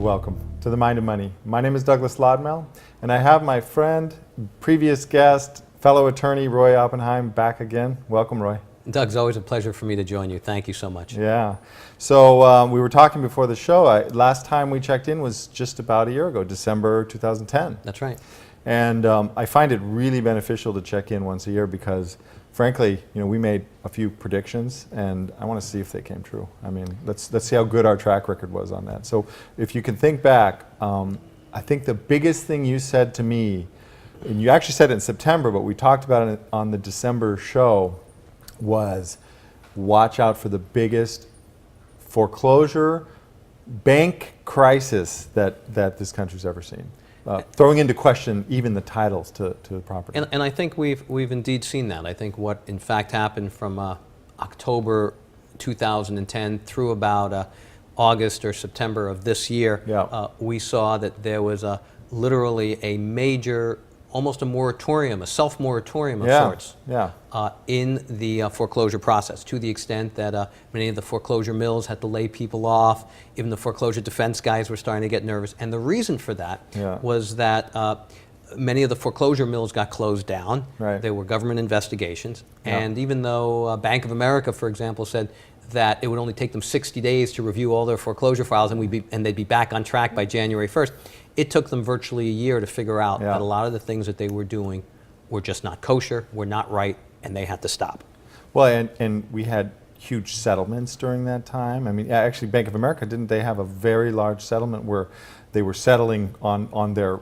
welcome to The Mind of Money. My name is Douglass Lodmell, and I have my friend, previous guest, fellow attorney Roy Oppenheim back again. Welcome, Roy. Doug, it's always a pleasure for me to join you. Thank you so much. Yeah. So we were talking before the show. Last time we checked in was just about a year ago, December 2010. That's right. And I find it really beneficial to check in once a year because, frankly, we made a few predictions, and I want to see if they came true. I mean, let's see how good our track record was on that. So if you can think back, I think the biggest thing you said to me, and you actually said it in September, but we talked about it on the December show, was watch out for the biggest foreclosure bank crisis that this country's ever seen. Throwing into question even the titles to the property. And I think we've indeed seen that. I think what in fact happened from October 2010 through about August or September of this year, we saw that there was literally a major, almost a moratorium, a self-moratorium of sorts in the foreclosure process, to the extent that many of the foreclosure mills had to lay people off. Even the foreclosure defense guys were starting to get nervous. And the reason for that was that many of the foreclosure mills got closed down. Right. There were government investigations. And even though Bank of America, for example, said that it would only take them 60 days to review all their foreclosure files and they'd be back on track by January 1st, it took them virtually a year to figure out that a lot of the things that they were doing were just not kosher, were not right, and they had to stop. Well, and we had huge settlements during that time. I mean, actually, Bank of America, didn't they have a very large settlement where they were settling on their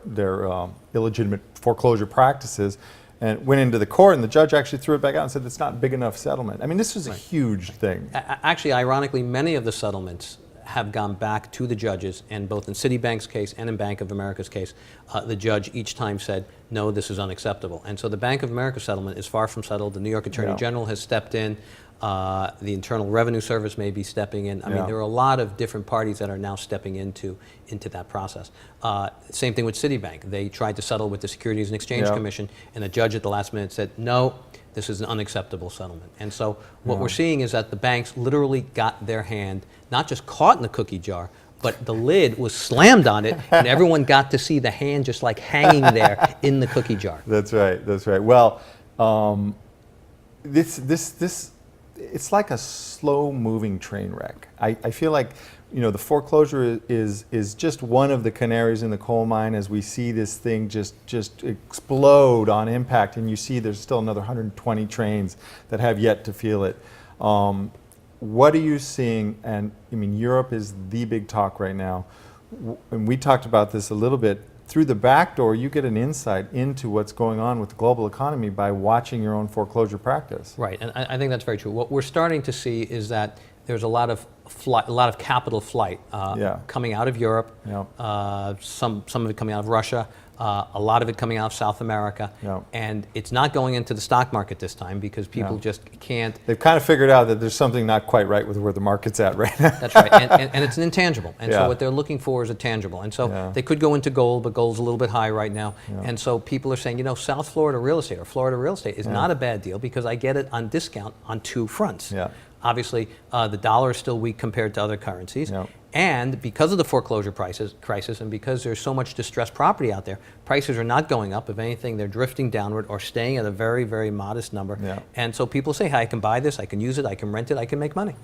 illegitimate foreclosure practices, and went into the court, and the judge actually threw it back out and said it's not big enough settlement. I mean, this was a huge thing. Actually, ironically, many of the settlements have gone back to the judges, and both in Citibank's case and in Bank of America's case, the judge each time said, no, this is unacceptable. And so the Bank of America settlement is far from settled. The New York Attorney General has stepped in. The Internal Revenue Service may be stepping in. I mean, there are a lot of different parties that are now stepping into that process. Same thing with Citibank. They tried to settle with the Securities and Exchange Commission, and the judge at the last minute said, no, this is an unacceptable settlement. And so what we're seeing is that the banks literally got their hand not just caught in the cookie jar, but the lid was slammed on it, and everyone got to see the hand just like hanging there in the cookie jar. That's right. That's right. Well, it's like a slow-moving train wreck. I feel like the foreclosure is just one of the canaries in the coal mine as we see this thing just explode on impact, and you see there's still another 120 trains that have yet to feel it. What are you seeing? And I mean, Europe is the big talk right now, and we talked about this a little bit. Through the back door, you get an insight into what's going on with the global economy by watching your own foreclosure practice. Right, and I think that's very true. What we're starting to see is that there's a lot of capital flight coming out of Europe. Some of it coming out of Russia, a lot of it coming out of South America, and it's not going into the stock market this time because people just can't. They've kind of figured out that there's something not quite right with where the market's at right now. That's right, and it's an intangible, and so what they're looking for is a tangible, and so they could go into gold, but gold's a little bit high right now, and so people are saying, South Florida real estate or Florida real estate is not a bad deal because I get it on discount on two fronts. Obviously, the dollar is still weak compared to other currencies. And because of the foreclosure crisis and because there's so much distressed property out there, prices are not going up. If anything, they're drifting downward or staying at a very, very modest number. And so people say, hey, I can buy this, I can use it, I can rent it, I can make money.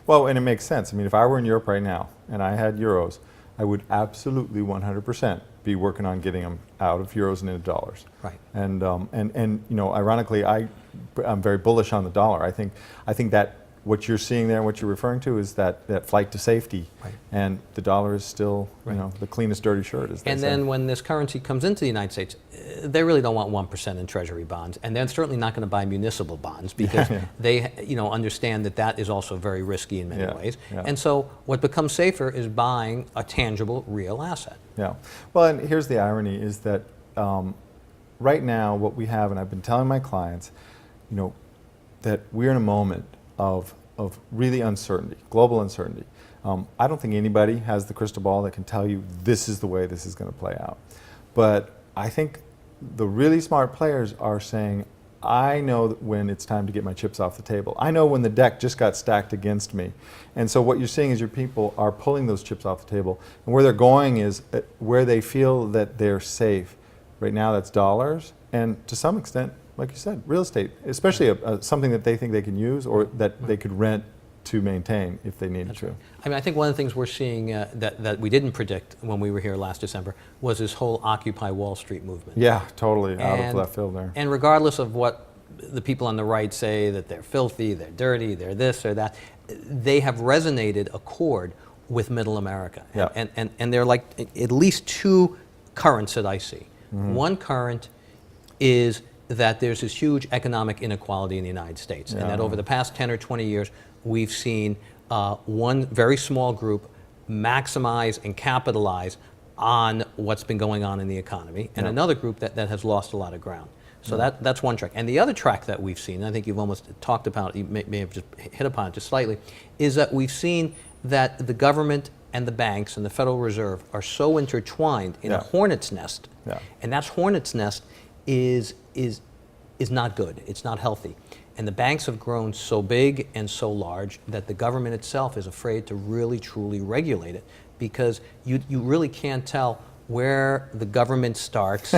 Well, and it makes sense. I mean, if I were in Europe right now and I had euros, I would absolutely 100% be working on getting them out of euros and into dollars. Right. And ironically, I'm very bullish on the dollar. I think that what you're seeing there and what you're referring to is that flight to safety. And the dollar is still, the cleanest dirty shirt, as they say. And then when this currency comes into the United States, they really don't want 1% in Treasury bonds, and they're certainly not going to buy municipal bonds because they, understand that is also very risky in many ways. And so what becomes safer is buying a tangible, real asset. Well, and here's the irony: is that right now what we have, and I've been telling my clients, that we're in a moment of really uncertainty, global uncertainty. I don't think anybody has the crystal ball that can tell you this is the way this is going to play out. But I think the really smart players are saying, I know that when it's time to get my chips off the table. I know when the deck just got stacked against me. And so what you're seeing is your people are pulling those chips off the table. And where they're going is where they feel that they're safe. Right now that's dollars, and to some extent, like you said, real estate, especially something that they think they can use or that they could rent to maintain if they needed to. Right. I mean, I think one of the things we're seeing that we didn't predict when we were here last December was this whole Occupy Wall Street movement. Yeah, totally, out of left field there. And regardless of what the people on the right say, that they're filthy, they're dirty, they're this or that, they have resonated a chord with middle America. Yeah. And there are like at least two currents that I see. Mm-hmm. One current is that there's this huge economic inequality in the United States, and that over the past 10 or 20 years, we've seen one very small group maximize and capitalize on what's been going on in the economy, and another group that has lost a lot of ground. So that's one track. And the other track that we've seen, and I think you've almost talked about, you may have just hit upon it just slightly, is that we've seen that the government and the banks and the Federal Reserve are so intertwined in a hornet's nest, and that hornet's nest is not good. It's not healthy. And the banks have grown so big and so large that the government itself is afraid to really, truly regulate it, because you really can't tell where the government starts,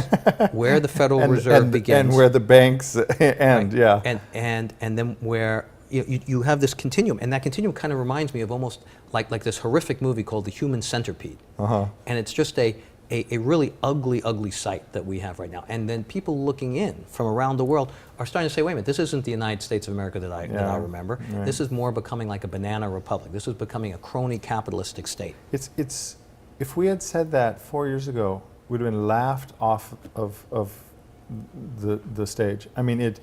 where the Federal Reserve begins. And where the banks end, right. And then where you have this continuum. And that continuum kind of reminds me of almost like this horrific movie called The Human Centipede. And it's just a really ugly, ugly sight that we have right now. And then people looking in from around the world are starting to say, wait a minute, this isn't the United States of America that I remember. Right. This is more becoming like a banana republic. This is becoming a crony capitalistic state. It's if we had said that 4 years ago, we'd have been laughed off of the stage. I mean,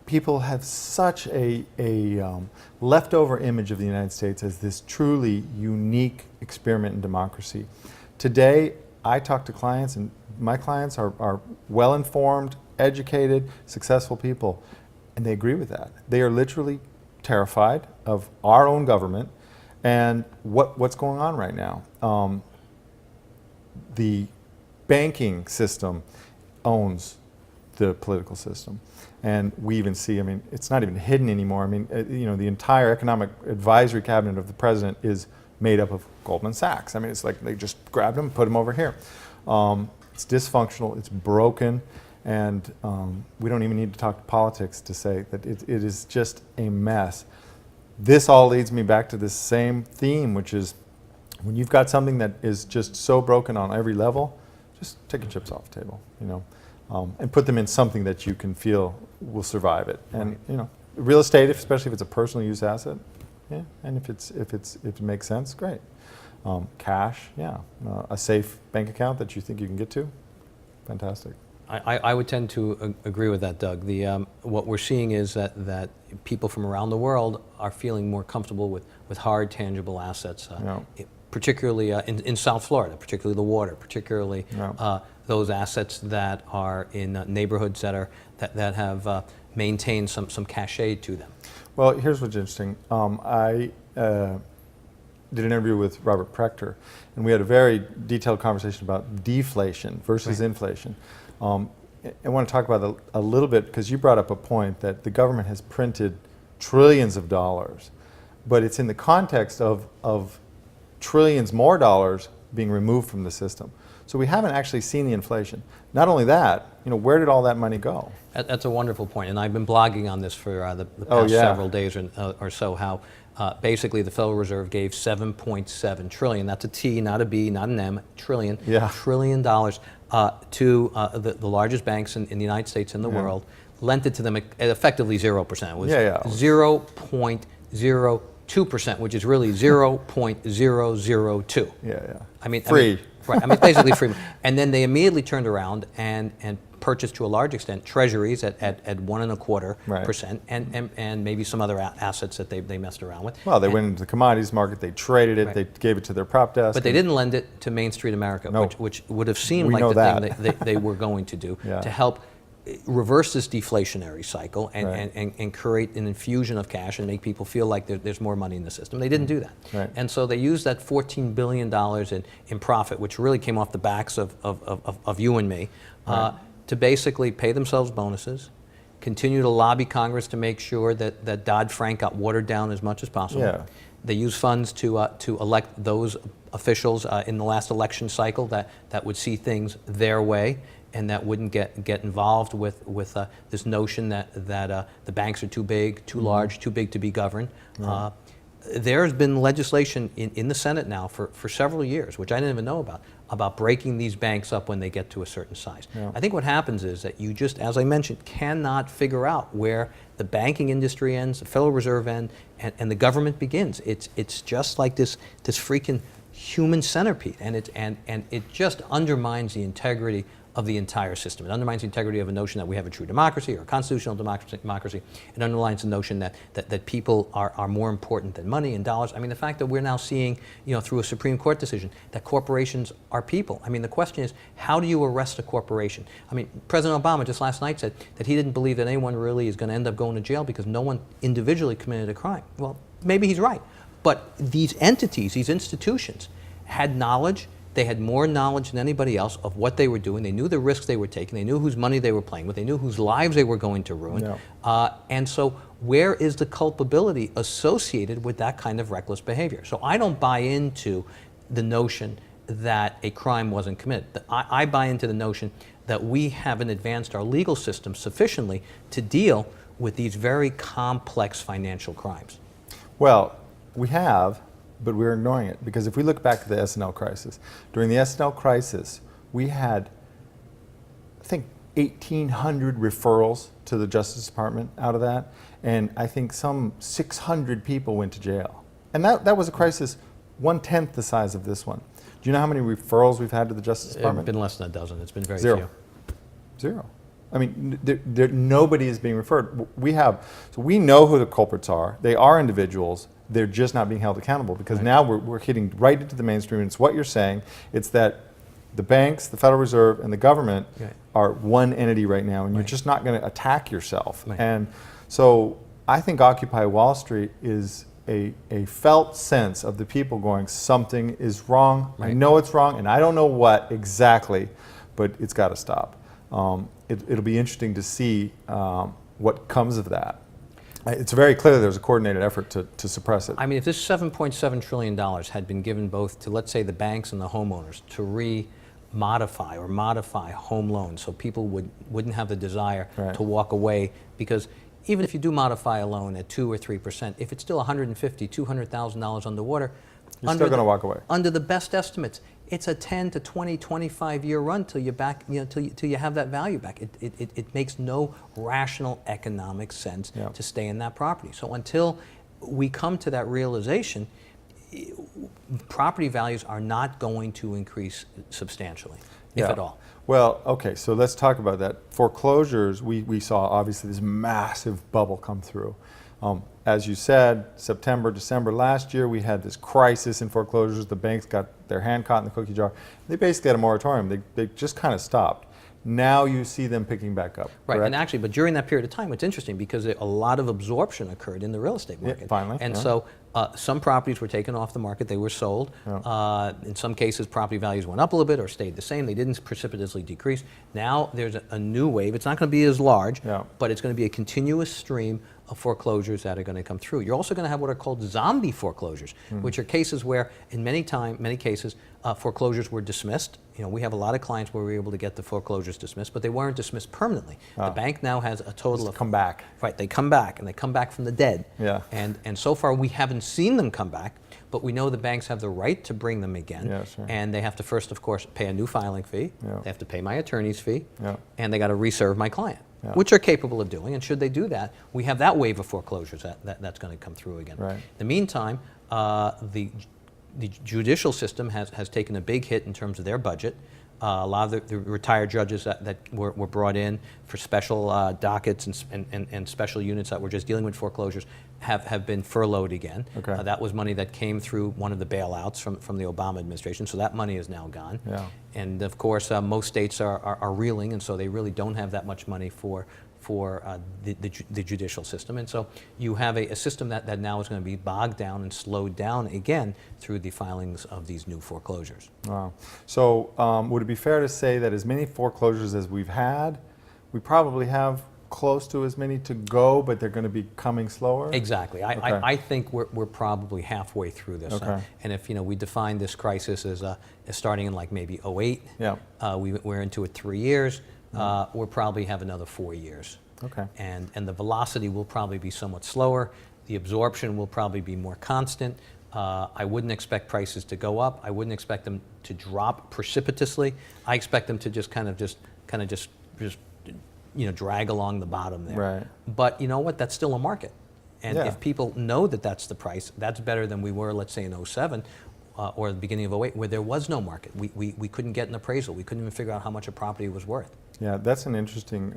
people have such a leftover image of the United States as this truly unique experiment in democracy. Today, I talk to clients, and my clients are well-informed, educated, successful people, and they agree with that. They are literally terrified of our own government and what's going on right now. The banking system owns the political system, and we even see, I mean, it's not even hidden anymore. I mean, the entire economic advisory cabinet of the president is made up of Goldman Sachs. I mean, it's like they just grabbed him, put him over here. It's dysfunctional, it's broken, and we don't even need to talk politics to say that it is just a mess. This all leads me back to this same theme, which is when you've got something that is just so broken on every level, just take your chips off the table, and put them in something that you can feel will survive it. And real estate, especially if it's a personal use asset, and if it makes sense, great. Cash, a safe bank account that you think you can get to, fantastic. I would tend to agree with that, Doug. What we're seeing is that people from around the world are feeling more comfortable with hard, tangible assets, particularly in South Florida, particularly the water, particularly those assets that are in neighborhoods that have maintained some cachet to them. Well, here's what's interesting. I did an interview with Robert Prechter, and we had a very detailed conversation about deflation versus inflation. I want to talk about it a little bit because you brought up a point that the government has printed trillions of dollars, but it's in the context of trillions more dollars being removed from the system. So we haven't actually seen the inflation. Not only that, where did all that money go? That's a wonderful point, and I've been blogging on this for the past several days or so, how basically the Federal Reserve gave $7.7 trillion, that's a T, not a B, not an M, trillion dollars to the largest banks in the United States and the world, lent it to them at effectively 0%. It was 0.02%, which is really 0.002. I mean, free. Right, I mean, basically free. And then they immediately turned around and purchased, to a large extent, treasuries at 1.25%, and maybe some other assets that they messed around with. Well, they went into the commodities market, they traded it, they gave it to their prop desk. But they didn't lend it to Main Street America, which would have seemed like the thing they were going to do to help reverse this deflationary cycle and create an infusion of cash and make people feel like there's more money in the system. They didn't do that. And so they used that $14 billion in profit, which really came off the backs of you and me, to basically pay themselves bonuses continue to lobby Congress to make sure that Dodd-Frank got watered down as much as possible. Yeah. They use funds to elect those officials in the last election cycle that would see things their way and that wouldn't get involved with this notion that the banks are too big, too large, too big to be governed. Right. There's been legislation in the Senate now for several years, which I didn't even know about breaking these banks up when they get to a certain size. Yeah. I think what happens is that you just, as I mentioned, cannot figure out where the banking industry ends, the Federal Reserve ends, and the government begins. It's just like this freaking human centipede, and it just undermines the integrity of the entire system. It undermines the integrity of a notion that we have a true democracy or a constitutional democracy. It underlines the notion that people are more important than money and dollars. I mean, the fact that we're now seeing, through a Supreme Court decision, that corporations are people. I mean, the question is, how do you arrest a corporation? I mean, President Obama just last night said that he didn't believe that anyone really is going to end up going to jail because no one individually committed a crime. Well, maybe he's right. But these entities, these institutions, had knowledge. They had more knowledge than anybody else of what they were doing. They knew the risks they were taking. They knew whose money they were playing with. They knew whose lives they were going to ruin. Yeah. And so where is the culpability associated with that kind of reckless behavior? So I don't buy into the notion that a crime wasn't committed. I buy into the notion that we haven't advanced our legal system sufficiently to deal with these very complex financial crimes. Well, we have, but we're ignoring it, because if we look back at the S&L crisis, during the S&L crisis, we had, I think, 1,800 referrals to the Justice Department out of that, and I think some 600 people went to jail. And that was a crisis 1/10 the size of this one. Do you know how many referrals we've had to the Justice Department? It's been less than a dozen. It's been very Zero. few. Zero. I mean, nobody is being referred. So we know who the culprits are. They are individuals. They're just not being held accountable, because right. Now we're hitting right into the mainstream. And it's what you're saying. It's that the banks, the Federal Reserve, and the government right. are one entity right now, and right. You're just not going to attack yourself. Right. And so I think Occupy Wall Street is a felt sense of the people going, something is wrong. Right. I know it's wrong, and I don't know what exactly, but it's got to stop. It'll be interesting to see what comes of that. It's very clear there's a coordinated effort to suppress it. I mean, if this $7.7 trillion had been given both to, let's say, the banks and the homeowners to modify home loans so people wouldn't have the desire right. to walk away, because even if you do modify a loan at 2 or 3%, if it's still $150,000, $200,000 underwater, you're still going to walk away. Under the best estimates, it's a 10 to 20, 25-year run till you have that value back. It makes no rational economic sense yeah. to stay in that property. So until we come to that realization, property values are not going to increase substantially, if yeah. at all. Well, okay, so let's talk about that. Foreclosures, we saw obviously this massive bubble come through. As you said, September, December last year, we had this crisis in foreclosures. The banks got their hand caught in the cookie jar. They basically had a moratorium. They just kind of stopped. Now you see them picking back up. Right, correct? And actually, but during that period of time, it's interesting because a lot of absorption occurred in the real estate market. Yeah, finally. And yeah. so some properties were taken off the market. They were sold. Yeah. In some cases, property values went up a little bit or stayed the same. They didn't precipitously decrease. Now there's a new wave. It's not going to be as large, yeah. but it's going to be a continuous stream of foreclosures that are going to come through. You're also going to have what are called zombie foreclosures, which are cases where, in many cases, foreclosures were dismissed. We have a lot of clients where we were able to get the foreclosures dismissed, but they weren't dismissed permanently. The bank now has a total of come back. Right, they come back, and they come back from the dead. Yeah. And so far we haven't seen them come back, but we know the banks have the right to bring them again. Yeah, sure. And they have to first, of course, pay a new filing fee. Yeah. They have to pay my attorney's fee, yeah. and they got to reserve my client. Yeah. Which are capable of doing, and should they do that, we have that wave of foreclosures that's going to come through again. Right. In the meantime, the judicial system has taken a big hit in terms of their budget. A lot of the retired judges that were brought in for special dockets and special units that were just dealing with foreclosures have been furloughed again. Okay. That was money that came through one of the bailouts from the Obama administration, so that money is now gone. Yeah. And of course, most states are reeling, and so they really don't have that much money for the judicial system. And so you have a system that now is going to be bogged down and slowed down again through the filings of these new foreclosures. Wow. So would it be fair to say that as many foreclosures as we've had, we probably have close to as many to go, but they're going to be coming slower? Exactly. Okay. I think we're probably halfway through this. Okay. And if we define this crisis as starting in like maybe '08, Yeah. we're into it 3 years, we'll probably have another 4 years. Okay. And the velocity will probably be somewhat slower. The absorption will probably be more constant. I wouldn't expect prices to go up. I wouldn't expect them to drop precipitously. I expect them to just drag along the bottom there. Right. But you know what? That's still a market. And Yeah. if people know that that's the price, that's better than we were, let's say, in '07 or the beginning of '08, where there was no market. We couldn't get an appraisal. We couldn't even figure out how much a property was worth. Yeah, that's an interesting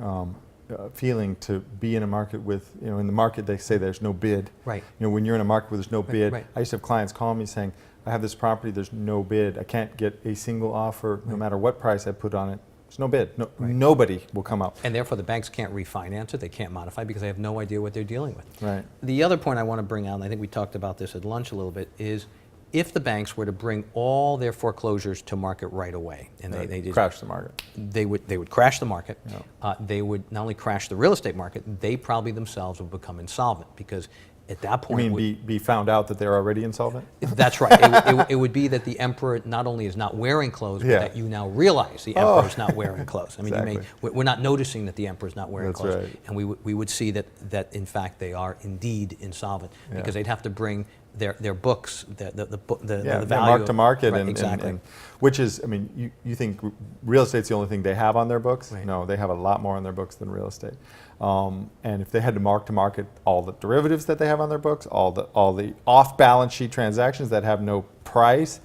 feeling to be in a market with, in the market they say there's no bid. Right. When you're in a market where there's no bid, right. I used to have clients call me saying, I have this property, there's no bid. I can't get a single offer, no matter what price I put on it. There's no bid. No, Nobody will come up. And therefore the banks can't refinance it, they can't modify because they have no idea what they're dealing with. Right. The other point I want to bring out, and I think we talked about this at lunch a little bit, is if the banks were to bring all their foreclosures to market right away, and they did, Crash the market. they would crash the market. Yeah. They would not only crash the real estate market, they probably themselves would become insolvent because at that You point, mean be found out that they're already insolvent? that's right. It would be that the emperor not only is not wearing clothes, but Yeah. that you now realize the emperor is not wearing clothes. I mean, Exactly. we're not noticing that the emperor is not wearing That's clothes, right. and we would see that in fact they are indeed insolvent Yeah. because they'd have to bring their books, the Yeah, value mark to market, right, and exactly. which is, I mean, you think real estate's the only thing they have on their books? Right. No, they have a lot more on their books than real estate. And if they had to market all the derivatives that they have on their books, all the off-balance sheet transactions that have no price,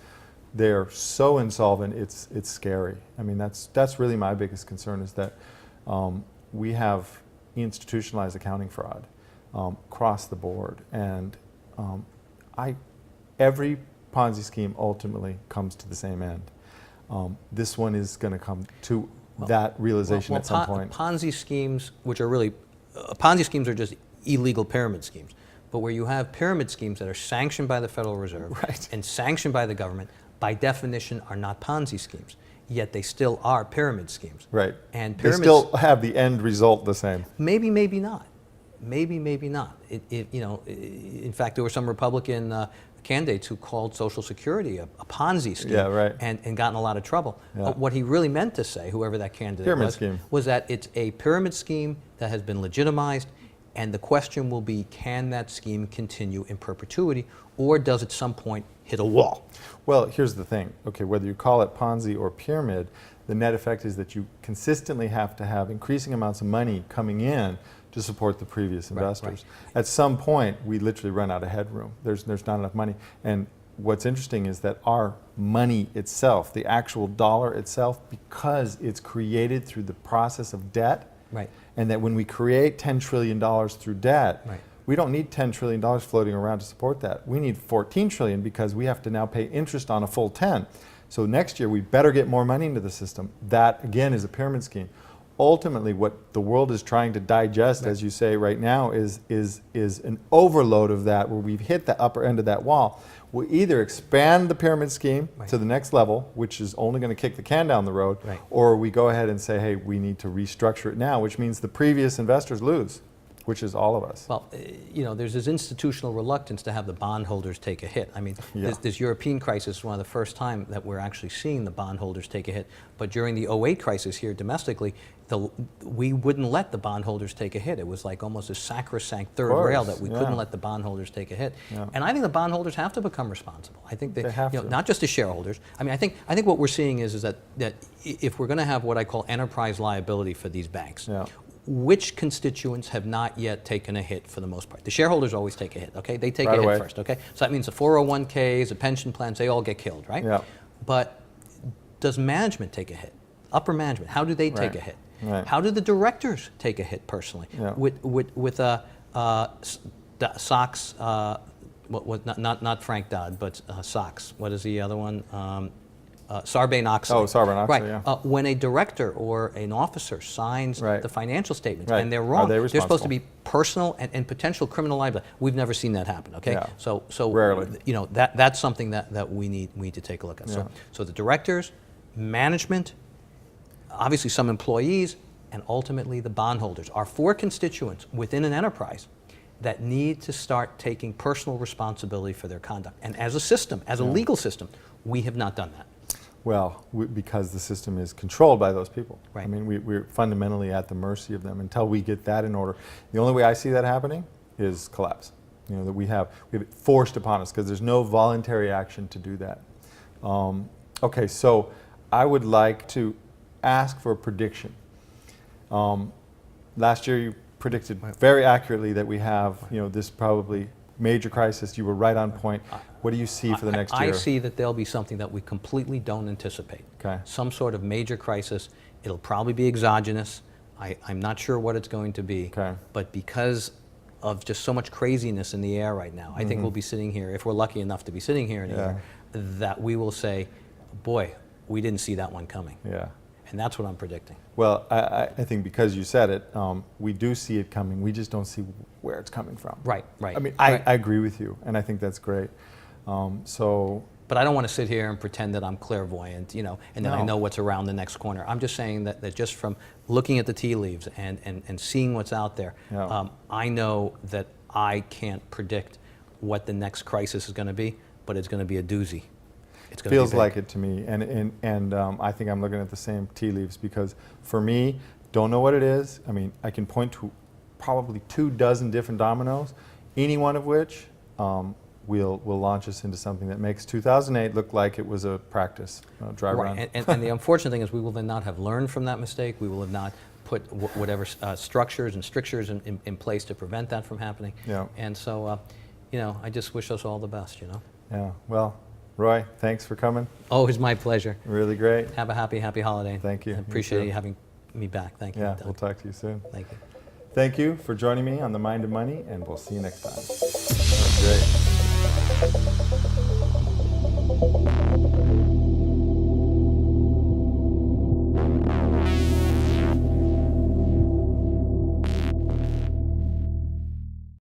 they're so insolvent. It's scary. I mean, that's really my biggest concern is that we have institutionalized accounting fraud across the board, and every Ponzi scheme ultimately comes to the same end. This one is going to come to that realization at some point. Ponzi schemes, which are really, Ponzi schemes are just illegal pyramid schemes. But where you have pyramid schemes that are sanctioned by the Federal Reserve Right. and sanctioned by the government, by definition are not Ponzi schemes. Yet they still are pyramid schemes. Right. And They pyramids, still have the end result the same. maybe not. Maybe not. In fact, there were some Republican candidates who called Social Security a Ponzi scheme, Yeah, right. and got in a lot of trouble. Yeah. What he really meant to say, whoever that candidate Pyramid scheme. was that it's a pyramid scheme that has been legitimized, and the question will be, can that scheme continue in perpetuity, or does at some point hit a wall? Well, here's the thing. Okay, whether you call it Ponzi or pyramid, the net effect is that you consistently have to have increasing amounts of money coming in to support the previous investors. right. At some point, we literally run out of headroom. There's not enough money. And what's interesting is that our money itself, the actual dollar itself, because it's created through the process of debt, Right. and that when we create $10 trillion through debt, Right. we don't need $10 trillion floating around to support that. We need 14 trillion because we have to now pay interest on a full 10. So next year we better get more money into the system. That again is a pyramid scheme. Ultimately, what the world is trying to digest, as you say right now, is an overload of that, where we've hit the upper end of that wall. We either expand the pyramid scheme Right. to the next level, which is only going to kick the can down the road, Right. or we go ahead and say, hey, we need to restructure it now, which means the previous investors lose, which is all of us. Well, there's this institutional reluctance to have the bondholders take a hit. I mean, Yeah. this European crisis is one of the first time that we're actually seeing the bondholders take a hit. But during the '08 crisis here domestically, we wouldn't let the bondholders take a hit. It was like almost a sacrosanct third course, rail that we yeah. couldn't let the bondholders take a hit. Yeah. And I think the bondholders have to become responsible. I think They have to. not just the shareholders. I mean, I think what we're seeing is that if we're going to have what I call enterprise liability for these banks, Yeah. which constituents have not yet taken a hit for the most part? The shareholders always take a hit, okay? They take Right a hit away. first, okay? So that means the 401ks, the pension plans, they all get killed, right? Yeah. But does management take a hit? Upper management, how do they take Right. a hit? Right. How do the directors take a hit personally? Yeah. With Sox, not Frank Dodd, but Sox. What is the other one? Sarbanes-Oxley. Oh, Sarbanes-Oxley, right. yeah. When a director or an officer signs Right. the financial statements Right. and they're Are wrong, they they're supposed to responsible? be personal and potential criminal liability. We've never seen that happen. Okay, Yeah. so Rarely. that's something that we need to take a look at. Yeah. So the directors, management, obviously some employees, and ultimately the bondholders are four constituents within an enterprise that need to start taking personal responsibility for their conduct. And as a system, as a legal system, we have not done that. Well, because the system is controlled by those people. Right. I mean, we're fundamentally at the mercy of them. Until we get that in order, the only way I see that happening is collapse. You know, that we have it forced upon us because there's no voluntary action to do that. Okay, so I would like to ask for a prediction. Last year you predicted very accurately that we have, this probably major crisis. You were right on point. What do you see for the next year? I see that there'll be something that we completely don't anticipate. Okay. Some sort of major crisis. It'll probably be exogenous. I'm not sure what it's going to be. Okay. But because of just so much craziness in the air right now, I think we'll be sitting here, if we're lucky enough to be sitting here in a year, that we will say, boy, we didn't see that one coming. Yeah. And that's what I'm predicting. Well, I think because you said it, we do see it coming. We just don't see where it's coming from. Right. I mean, Right. I agree with you, and I think that's great. But I don't want to sit here and pretend that I'm clairvoyant, and that I No. know what's around the next corner. I'm just saying that just from looking at the tea leaves and seeing what's out there, Yeah. I know that I can't predict what the next crisis is going to be, but it's going to be a doozy. It's going to Feels be big. like it to me, and I think I'm looking at the same tea leaves because for me, don't know what it is. I mean, I can point to probably 24 different dominoes, any one of which will launch us into something that makes 2008 look like it was a practice dry run. Right. And the unfortunate thing is we will then not have learned from that mistake. We will have not put whatever structures and strictures in place to prevent that from happening. Yeah. And so, I just wish us all the best, Yeah. Well, Roy, thanks for coming. Oh, it's my pleasure. Really great. Have a happy holiday. Thank you. I You appreciate too. you having me back. Thank you, Yeah, Doug. we'll talk to you soon. Thank you. Thank you for joining me on The Mind of Money, and we'll see you next time. That was great.